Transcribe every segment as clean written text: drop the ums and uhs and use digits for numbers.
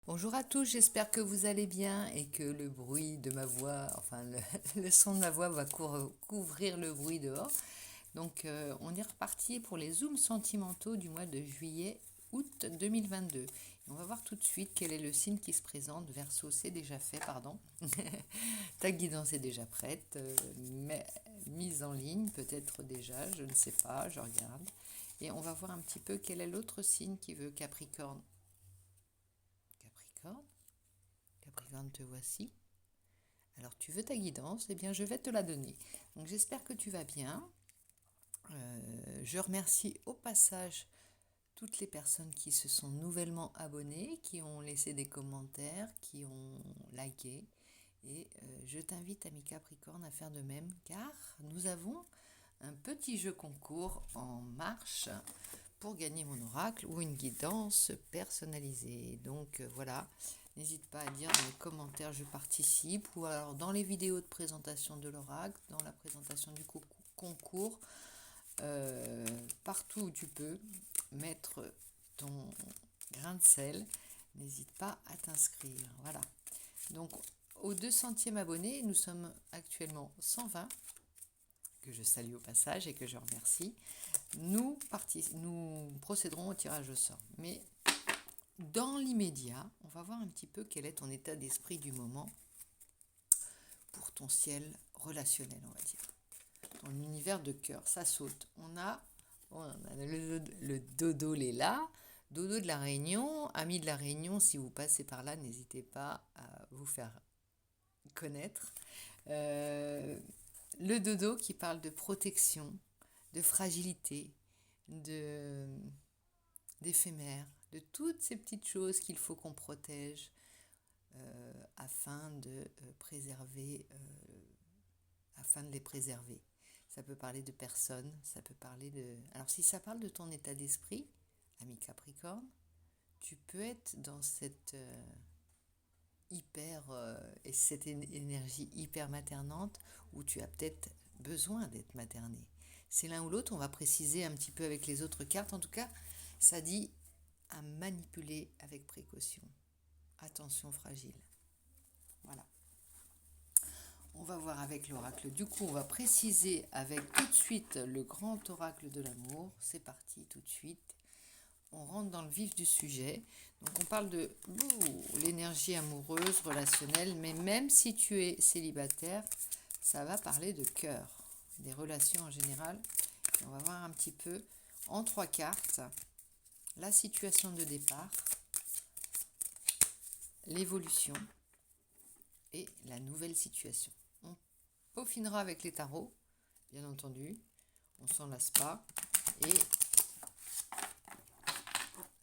Bonjour à tous, j'espère que vous allez bien et que le bruit de ma voix, enfin le son de ma voix va couvrir le bruit dehors. Donc on est reparti pour les zooms sentimentaux du mois de juillet-août 2022. On va voir tout de suite quel est le signe qui se présente. Verseau, c'est déjà fait, pardon. Ta guidance est déjà prête, mais mise en ligne peut-être déjà, je ne sais pas, je regarde. Et on va voir un petit peu quel est l'autre signe qui veut Capricorne. Capricorne Capricorne, te voici. Alors, tu veux ta guidance? Eh bien, je vais te la donner. Donc, j'espère que tu vas bien. Je remercie au passage toutes les personnes qui se sont nouvellement abonnées, qui ont laissé des commentaires, qui ont liké. Et je t'invite, ami Capricorne, à faire de même, car nous avons un petit jeu concours en marche pour gagner mon oracle ou une guidance personnalisée. Donc voilà, n'hésite pas à dire dans les commentaires je participe ou alors dans les vidéos de présentation de l'oracle, dans la présentation du concours, partout où tu peux mettre ton grain de sel, n'hésite pas à t'inscrire. Voilà. Donc au 200e abonné, nous sommes actuellement 120, que je salue au passage et que je remercie. Nous procéderons au tirage au sort. Mais dans l'immédiat, on va voir un petit peu quel est ton état d'esprit du moment pour ton ciel relationnel, on va dire. Ton univers de cœur, ça saute. Le dodo, il est là. Dodo de la Réunion, ami de la Réunion, si vous passez par là, n'hésitez pas à vous faire connaître. Le dodo qui parle de protection, de fragilité, d'éphémère, de toutes ces petites choses qu'il faut qu'on protège afin de les préserver. Ça peut parler de personnes, ça peut parler de... Alors si ça parle de ton état d'esprit, ami Capricorne, tu peux être dans cette cette énergie hyper maternante où tu as peut-être besoin d'être materné. C'est l'un ou l'autre, on va préciser un petit peu avec les autres cartes. En tout cas, ça dit à manipuler avec précaution. Attention fragile. Voilà. On va voir avec l'oracle. Du coup, on va préciser avec tout de suite le grand oracle de l'amour. C'est parti tout de suite. On rentre dans le vif du sujet. Donc on parle de l'énergie amoureuse, relationnelle, mais même si tu es célibataire, ça va parler de cœur, des relations en général. Et on va voir un petit peu en 3 cartes la situation de départ, l'évolution et la nouvelle situation. On peaufinera avec les tarots, bien entendu. On s'en lasse pas. Et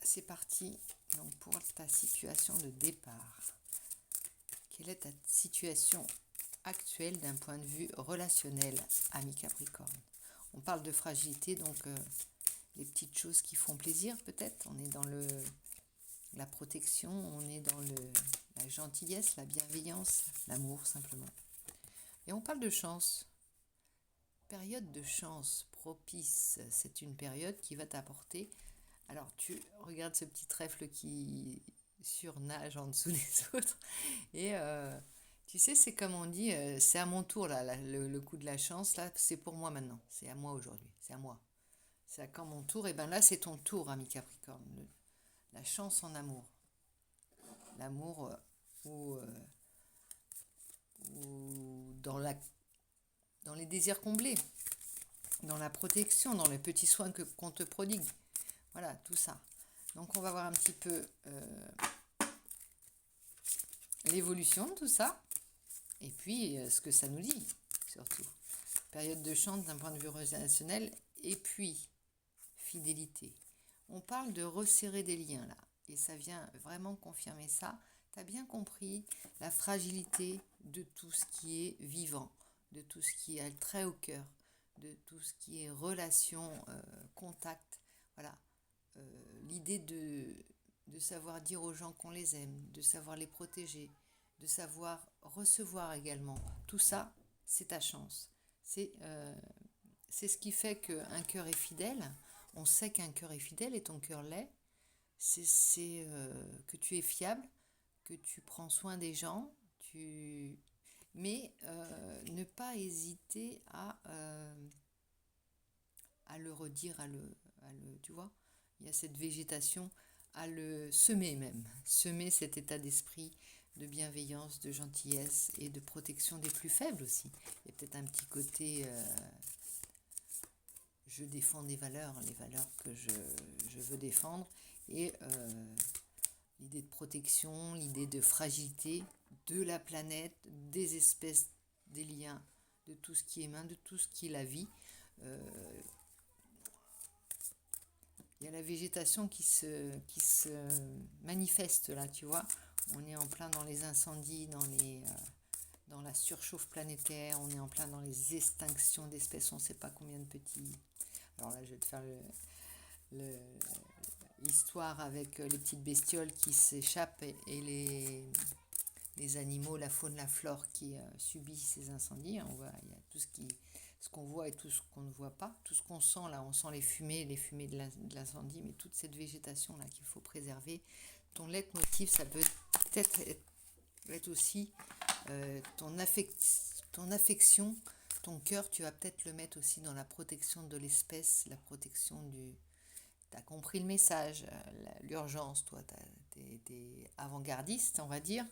c'est parti donc pour ta situation de départ. Quelle est ta situation actuelle d'un point de vue relationnel, ami Capricorne? On parle de fragilité, donc les petites choses qui font plaisir peut-être. On est dans la protection, on est dans la gentillesse, la bienveillance, l'amour simplement. Et on parle de chance. Période de chance propice, c'est une période qui va t'apporter... Alors tu regardes ce petit trèfle qui surnage en dessous des autres et tu sais, c'est comme on dit, c'est à mon tour là, le coup de la chance là, c'est pour moi maintenant, c'est à moi aujourd'hui, c'est à moi. C'est à quand mon tour, et ben là c'est ton tour, ami Capricorne. La chance en amour. L'amour ou dans les désirs comblés, dans la protection, dans les petits soins qu'on te prodigue. Voilà, tout ça. Donc on va voir un petit peu l'évolution de tout ça. Et puis ce que ça nous dit, surtout. Période de chance d'un point de vue relationnel. Et puis, fidélité. On parle de resserrer des liens là. Et ça vient vraiment confirmer ça. Tu as bien compris la fragilité de tout ce qui est vivant, de tout ce qui a le trait au cœur, de tout ce qui est relation, contact. Voilà. L'idée de savoir dire aux gens qu'on les aime, de savoir les protéger, de savoir recevoir également. Tout ça, c'est ta chance. C'est ce qui fait qu'un cœur est fidèle. On sait qu'un cœur est fidèle et ton cœur l'est. C'est que tu es fiable, que tu prends soin des gens, mais ne pas hésiter à le redire, tu vois, il y a cette végétation, à le semer même, semer cet état d'esprit de bienveillance, de gentillesse et de protection des plus faibles aussi. Il y a peut-être un petit côté, je défends des valeurs, les valeurs que je veux défendre, et l'idée de protection, l'idée de fragilité de la planète, des espèces, des liens, de tout ce qui est humain, de tout ce qui est la vie. Il y a la végétation qui se manifeste là, tu vois. On est en plein dans les incendies, dans la surchauffe planétaire, on est en plein dans les extinctions d'espèces, on ne sait pas combien de petits. Alors là, je vais te faire l'histoire avec les petites bestioles qui s'échappent et les animaux, la faune, la flore qui subissent ces incendies. On voit, il y a tout ce qu'on voit et tout ce qu'on ne voit pas. Tout ce qu'on sent là, on sent les fumées de l'incendie, mais toute cette végétation là qu'il faut préserver. Ton leitmotiv, ça peut peut-être être aussi ton affection, ton cœur, tu vas peut-être le mettre aussi dans la protection de l'espèce, la protection du... T'as compris le message, l'urgence, toi, t'es avant-gardiste, on va dire.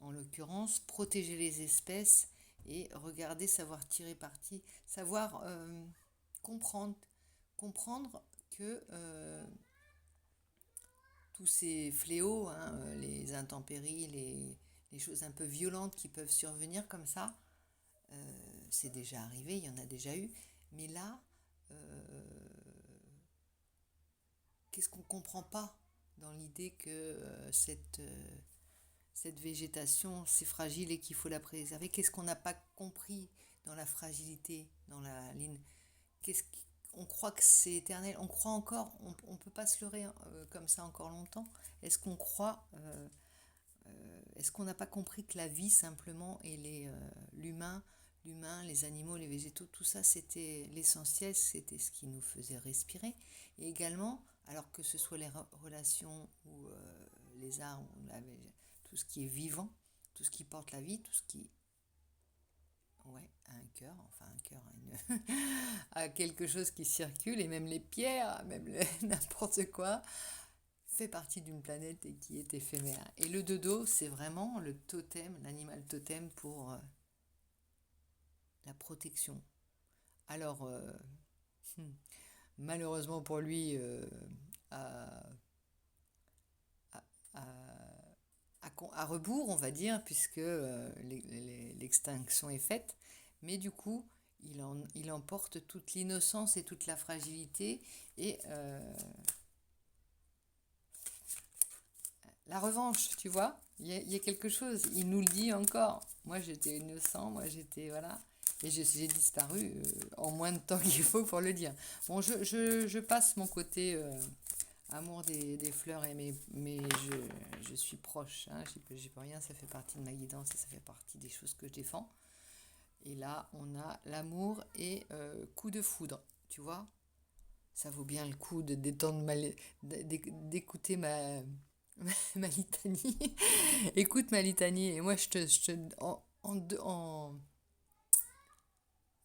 En l'occurrence, protéger les espèces et regarder, savoir tirer parti, savoir comprendre que tous ces fléaux, hein, les intempéries, les choses un peu violentes qui peuvent survenir comme ça, c'est déjà arrivé, il y en a déjà eu, mais là, qu'est-ce qu'on ne comprend pas dans l'idée que cette végétation, c'est fragile et qu'il faut la préserver? Qu'est-ce qu'on n'a pas compris dans la fragilité, dans la ligne? On croit que c'est éternel, on croit encore, on ne peut pas se leurrer comme ça encore longtemps. Est-ce qu'on croit, est-ce qu'on n'a pas compris que la vie simplement et l'humain, les animaux, les végétaux, tout ça c'était l'essentiel, c'était ce qui nous faisait respirer. Et également, alors que ce soit les relations ou les arts, ou tout ce qui est vivant, tout ce qui porte la vie, tout ce qui a un cœur, enfin un cœur, a quelque chose qui circule, et même les pierres, même n'importe quoi, fait partie d'une planète et qui est éphémère. Et le dodo, c'est vraiment le totem, l'animal totem pour la protection. Alors, malheureusement pour lui, à rebours, on va dire, puisque l'extinction est faite, mais du coup, il emporte toute l'innocence et toute la fragilité, et la revanche, tu vois, il y a quelque chose, il nous le dit encore. Moi, j'étais innocent, moi, j'étais, voilà, et j'ai disparu en moins de temps qu'il faut pour le dire. Bon, je passe mon côté amour des fleurs, mais je suis proche, hein, j'y peux rien, ça fait partie de ma guidance et ça fait partie des choses que je défends. Et là, on a l'amour et coup de foudre, tu vois. Ça vaut bien le coup de détendre d'écouter ma litanie. Écoute ma litanie, et moi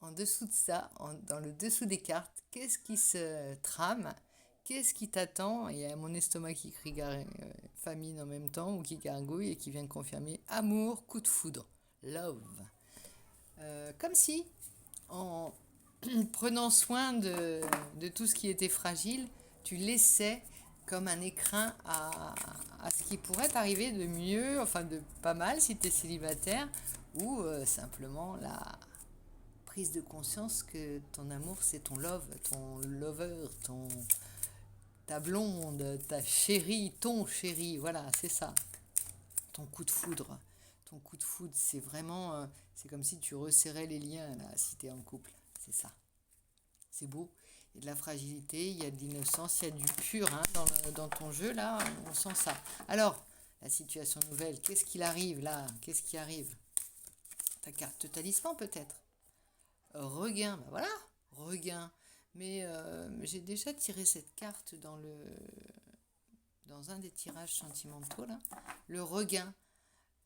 en dessous de ça, dans le dessous des cartes, qu'est-ce qui se trame? Qu'est-ce qui t'attend? Il y a mon estomac qui crie famine en même temps, ou qui gargouille, et qui vient de confirmer amour, coup de foudre, love. Comme si, en prenant soin de tout ce qui était fragile, tu laissais comme un écrin à ce qui pourrait arriver de mieux, enfin de pas mal si tu es célibataire, ou simplement la prise de conscience que ton amour, c'est ton love, ton lover, ta blonde, ta chérie, ton chéri, voilà, c'est ça. Ton coup de foudre. Ton coup de foudre, c'est vraiment, c'est comme si tu resserrais les liens, là, si tu es en couple. C'est ça. C'est beau. Il y a de la fragilité, il y a de l'innocence, il y a du pur hein, dans ton jeu, là, on sent ça. Alors, la situation nouvelle, qu'est-ce qu'il arrive là? Qu'est-ce qui arrive? Ta carte de talisman peut-être? Regain, ben voilà, regain. Mais j'ai déjà tiré cette carte dans un des tirages sentimentaux, là. Le regain.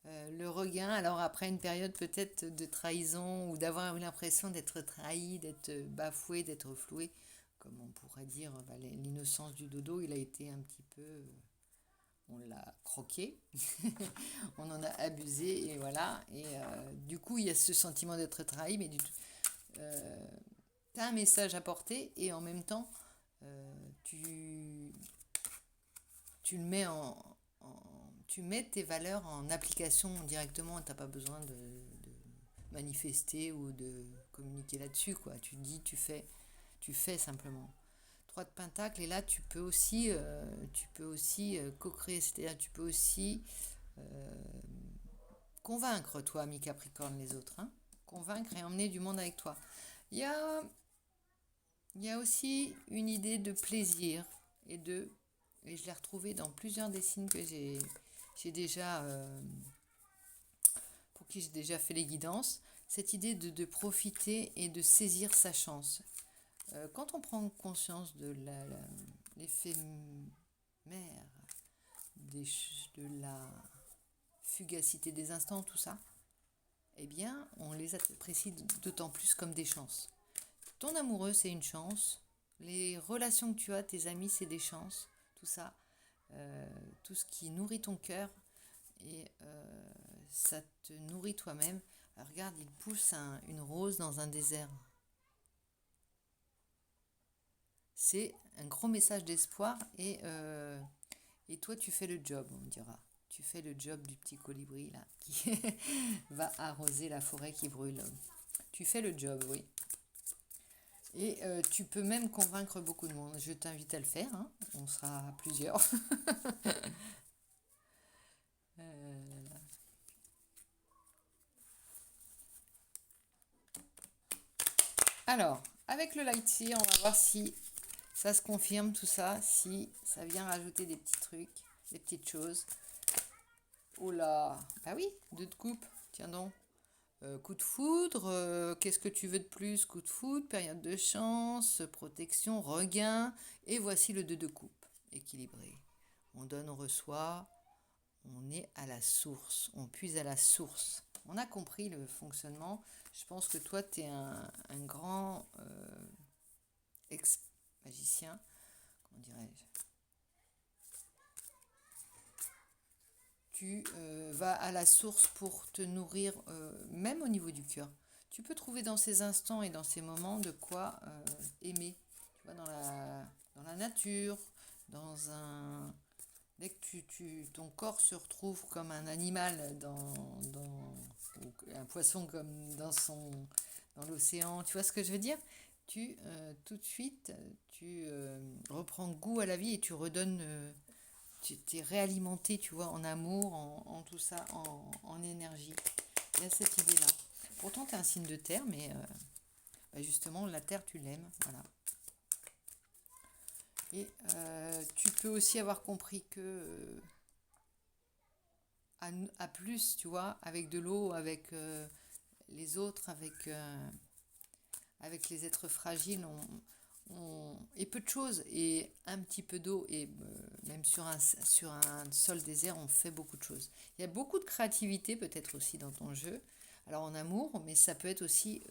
Le regain, alors après une période peut-être de trahison ou d'avoir eu l'impression d'être trahi, d'être bafoué, d'être floué, comme on pourrait dire, l'innocence du dodo, il a été un petit peu, on l'a croqué, on en a abusé et voilà. Et du coup, il y a ce sentiment d'être trahi, mais tu as un message à porter et en même temps, tu, tu le mets tu mets tes valeurs en application directement, tu n'as pas besoin de manifester ou de communiquer là-dessus, quoi. Tu dis, tu fais simplement. 3 de Pentacle, et là tu peux aussi co-créer, c'est-à-dire tu peux aussi convaincre, toi, ami Capricorne, les autres, hein. Convaincre et emmener du monde avec toi. Il y a, il y a aussi une idée de plaisir et de et je l'ai retrouvé dans plusieurs des signes que j'ai déjà pour qui j'ai déjà fait les guidances, cette idée de profiter et de saisir sa chance. Quand on prend conscience de l'éphémère, de la fugacité des instants, tout ça, eh bien, on les apprécie d'autant plus comme des chances. Ton amoureux, c'est une chance. Les relations que tu as, tes amis, c'est des chances. Tout ça, tout ce qui nourrit ton cœur, et ça te nourrit toi-même. Alors, regarde, il pousse une rose dans un désert. C'est un gros message d'espoir et toi tu fais le job, on dira. Tu fais le job du petit colibri là qui va arroser la forêt qui brûle. Tu fais le job, oui. Et tu peux même convaincre beaucoup de monde. Je t'invite à le faire, hein. On sera plusieurs. Euh, Alors, avec le Lighty, on va voir si ça se confirme tout ça, si ça vient rajouter des petits trucs, des petites choses. Oh là, bah oui, 2 de coupe, tiens donc. Coup de foudre, qu'est-ce que tu veux de plus? Coup de foudre, période de chance, protection, regain. Et voici le 2 de coupe, équilibré. On donne, on reçoit, on est à la source, on puise à la source. On a compris le fonctionnement. Je pense que toi, tu es un grand magicien, comment dirais-je? Tu vas à la source pour te nourrir, même au niveau du cœur. Tu peux trouver dans ces instants et dans ces moments de quoi aimer. Tu vois, dans la nature, dans un... Dès que ton corps se retrouve comme un animal ou un poisson comme dans l'océan, tu vois ce que je veux dire? Tout de suite, tu reprends goût à la vie et tu redonnes... tu t'es réalimenté, tu vois, en amour, en tout ça, en énergie. Il y a cette idée-là. Pourtant, tu es un signe de terre, mais bah, justement, la terre, tu l'aimes. Voilà. Et tu peux aussi avoir compris que à plus, tu vois, avec de l'eau, avec les autres, avec les êtres fragiles, et peu de choses, et un petit peu d'eau, et même sur un sol désert, on fait beaucoup de choses. Il y a beaucoup de créativité peut-être aussi dans ton jeu, alors en amour, mais ça peut être aussi,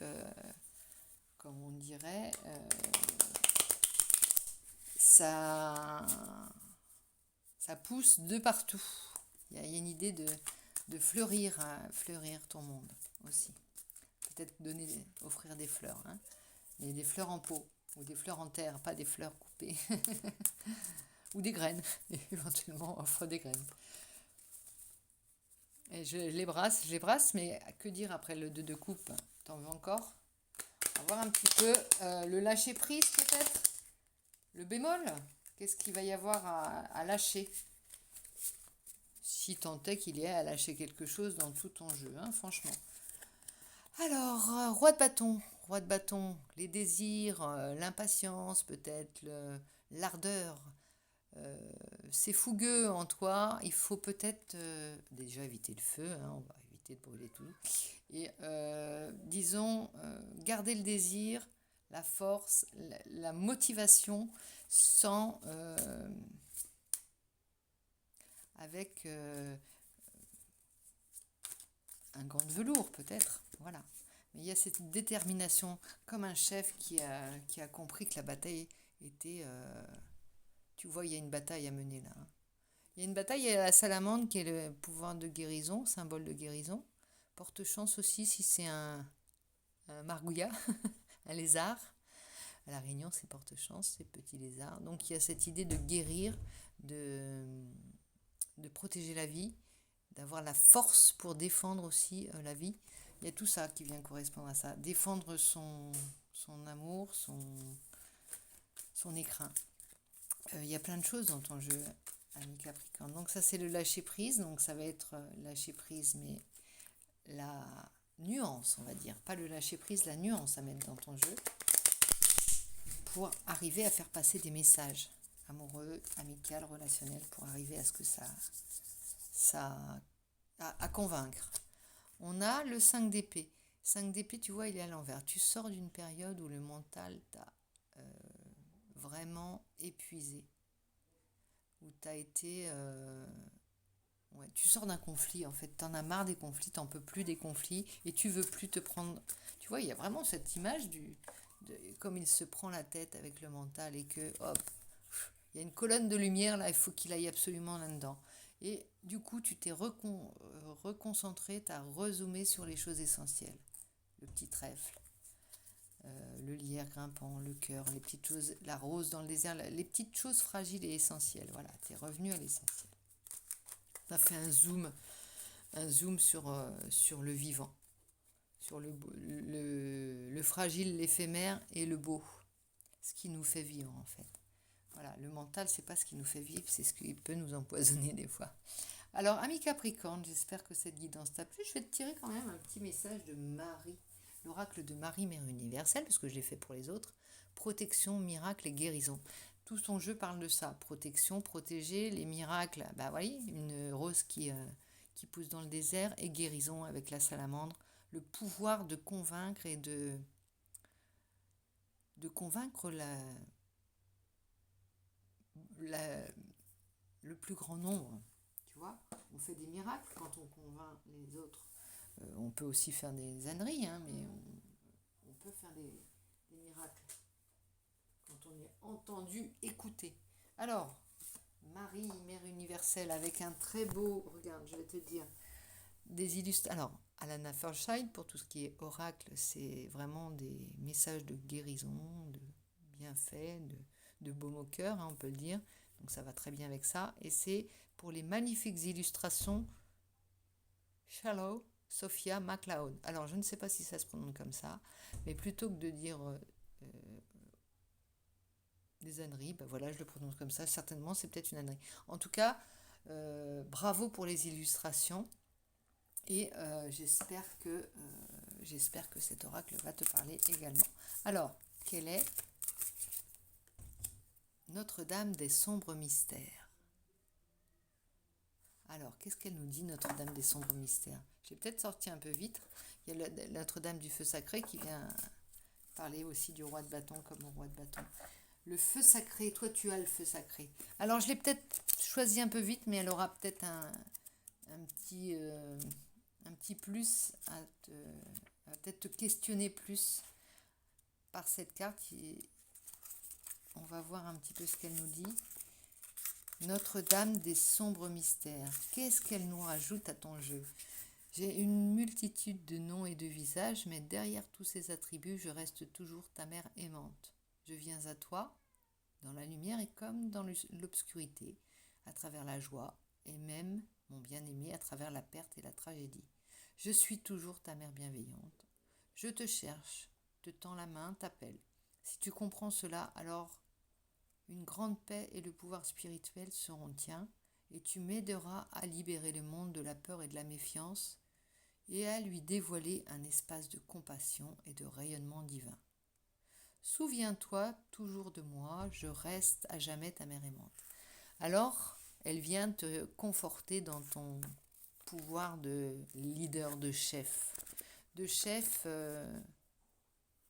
comme on dirait, ça, ça pousse de partout. Il y a une idée de fleurir, hein, fleurir ton monde aussi. Peut-être offrir des fleurs, hein, mais des fleurs en pot ou des fleurs en terre, pas des fleurs coupées. Ou des graines, éventuellement offre des graines. Et je les brasse, mais que dire après le 2 de coupe? T'en veux encore? On va voir un petit peu le lâcher prise peut-être. Le bémol, qu'est-ce qu'il va y avoir à lâcher? Si tant est qu'il y ait à lâcher quelque chose dans tout ton jeu, hein, franchement. Alors, roi de bâton, les désirs, l'impatience peut-être, l'ardeur, c'est fougueux en toi. Il faut peut-être déjà éviter le feu, hein, on va éviter de brûler tout. Et disons, garder le désir, la force, la motivation sans... avec un gant de velours peut-être, voilà. Mais il y a cette détermination, comme un chef qui a compris que la bataille était... tu vois, il y a une bataille à mener là, hein. Il y a une bataille, il y a la salamandre qui est le pouvoir de guérison, symbole de guérison. Porte-chance aussi si c'est un margouillat, un lézard. À La Réunion, c'est porte-chance, c'est petit lézard. Donc il y a cette idée de guérir, de, de protéger la vie, d'avoir la force pour défendre aussi la vie. Il y a tout ça qui vient correspondre à ça. Défendre son amour, son écrin. Il y a plein de choses dans ton jeu, ami Capricorne. Donc ça, c'est le lâcher-prise. Donc ça va être lâcher-prise, mais la nuance, on va dire. Pas le lâcher-prise, la nuance à mettre dans ton jeu pour arriver à faire passer des messages amoureux, amical, relationnels, pour arriver à ce que à convaincre. On a le 5 d'épée. 5 d'épée, tu vois, il est à l'envers. Tu sors d'une période où le mental t'a vraiment épuisé, où tu as été... ouais, tu sors d'un conflit, en fait. Tu en as marre des conflits, tu n'en peux plus des conflits, et tu veux plus te prendre... Tu vois, il y a vraiment cette image comme il se prend la tête avec le mental, et que, hop, il y a une colonne de lumière, là, il faut qu'il aille absolument là-dedans. Et du coup, tu t'es reconcentré, tu as rezoomé sur les choses essentielles. Le petit trèfle, le lierre grimpant, le cœur, les petites choses, la rose dans le désert, les petites choses fragiles et essentielles. Voilà, tu es revenu à l'essentiel. Tu as fait un zoom sur le vivant, sur le fragile, l'éphémère et le beau. Ce qui nous fait vivre, en fait. Voilà, le mental, c'est pas ce qui nous fait vivre, c'est ce qui peut nous empoisonner des fois. Alors, ami Capricorne, j'espère que cette guidance t'a plu. Je vais te tirer quand même un petit message de Marie, l'oracle de Marie, Mère universelle, parce que je l'ai fait pour les autres. Protection, miracle et guérison. Tout son jeu parle de ça. Protection, protéger, les miracles. Bah voyez, une rose qui pousse dans le désert, et guérison avec la salamandre. Le pouvoir de convaincre et de convaincre le plus grand nombre. Tu vois, on fait des miracles quand on convainc les autres. On peut aussi faire des âneries, hein, mais on peut faire des miracles quand on est entendu, écouté. Alors, Marie, Mère universelle, avec un très beau, regarde, je vais te dire, des illustrations. Alors, Alana Fairchild, pour tout ce qui est oracle, c'est vraiment des messages de guérison, de bienfaits, de baume au cœur, hein, on peut le dire. Donc ça va très bien avec ça. Et c'est pour les magnifiques illustrations Shallow Sophia MacLeod. Alors je ne sais pas si ça se prononce comme ça, mais plutôt que de dire des âneries, ben voilà, je le prononce comme ça. Certainement, c'est peut-être une ânerie. En tout cas, bravo pour les illustrations. Et j'espère que cet oracle va te parler également. Alors, quelle est Notre-Dame des sombres mystères? Alors, qu'est-ce qu'elle nous dit, Notre-Dame des sombres mystères? J'ai peut-être sorti un peu vite. Il y a Notre-Dame du feu sacré qui vient parler aussi du roi de bâton comme au roi de bâton. Le feu sacré, toi tu as le feu sacré. Alors, je l'ai peut-être choisi un peu vite, mais elle aura peut-être un petit plus à peut-être te questionner plus par cette carte. On va voir un petit peu ce qu'elle nous dit. Notre-Dame des sombres mystères. Qu'est-ce qu'elle nous rajoute à ton jeu? J'ai une multitude de noms et de visages, mais derrière tous ces attributs, je reste toujours ta mère aimante. Je viens à toi, dans la lumière et comme dans l'obscurité, à travers la joie, et même, mon bien-aimé, à travers la perte et la tragédie. Je suis toujours ta mère bienveillante. Je te cherche, te tends la main, t'appelle. Si tu comprends cela, alors une grande paix et le pouvoir spirituel seront tiens, et tu m'aideras à libérer le monde de la peur et de la méfiance, et à lui dévoiler un espace de compassion et de rayonnement divin. Souviens-toi toujours de moi, je reste à jamais ta mère aimante. Alors, elle vient te conforter dans ton pouvoir de leader, de chef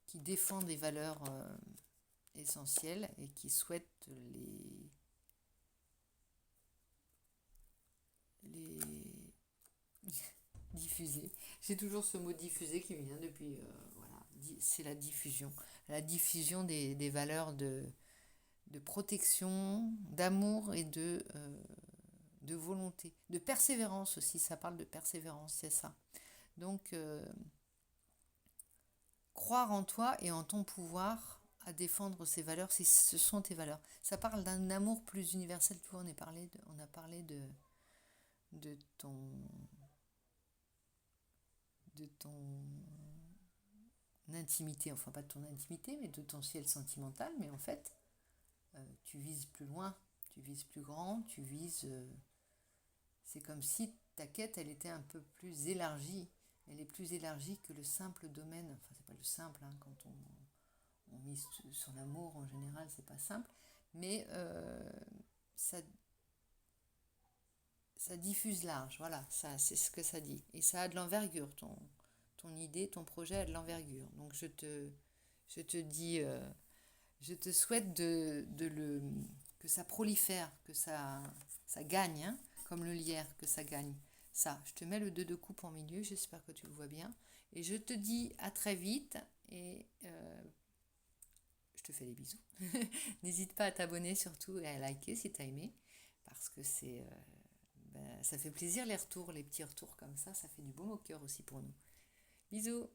qui défend des valeurs essentielles et qui souhaite les diffuser. J'ai toujours ce mot diffuser qui me vient depuis, voilà, c'est la diffusion des valeurs de protection, d'amour et de volonté, de persévérance aussi, ça parle de persévérance, c'est ça. Donc, croire en toi et en ton pouvoir à défendre ces valeurs, ce sont tes valeurs. Ça parle d'un amour plus universel, tu vois, on a parlé de ton intimité, enfin pas de ton intimité, mais de ton ciel sentimental, mais en fait, tu vises plus loin, tu vises plus grand, c'est comme si ta quête, elle était un peu plus élargie. Elle est plus élargie que le simple domaine. Enfin, c'est pas le simple, hein, quand on mise sur l'amour, en général, c'est pas simple. Mais ça, ça diffuse large, voilà, ça, c'est ce que ça dit. Et ça a de l'envergure, ton idée, ton projet a de l'envergure. Donc je te dis, je te souhaite que ça prolifère, ça gagne, hein, comme le lierre, que ça gagne. Ça, je te mets le 2 de coupe en milieu, j'espère que tu le vois bien. Et je te dis à très vite et je te fais des bisous. N'hésite pas à t'abonner surtout et à liker si t'as aimé, parce que ça fait plaisir les retours, les petits retours comme ça fait du baume au cœur aussi pour nous. Bisous!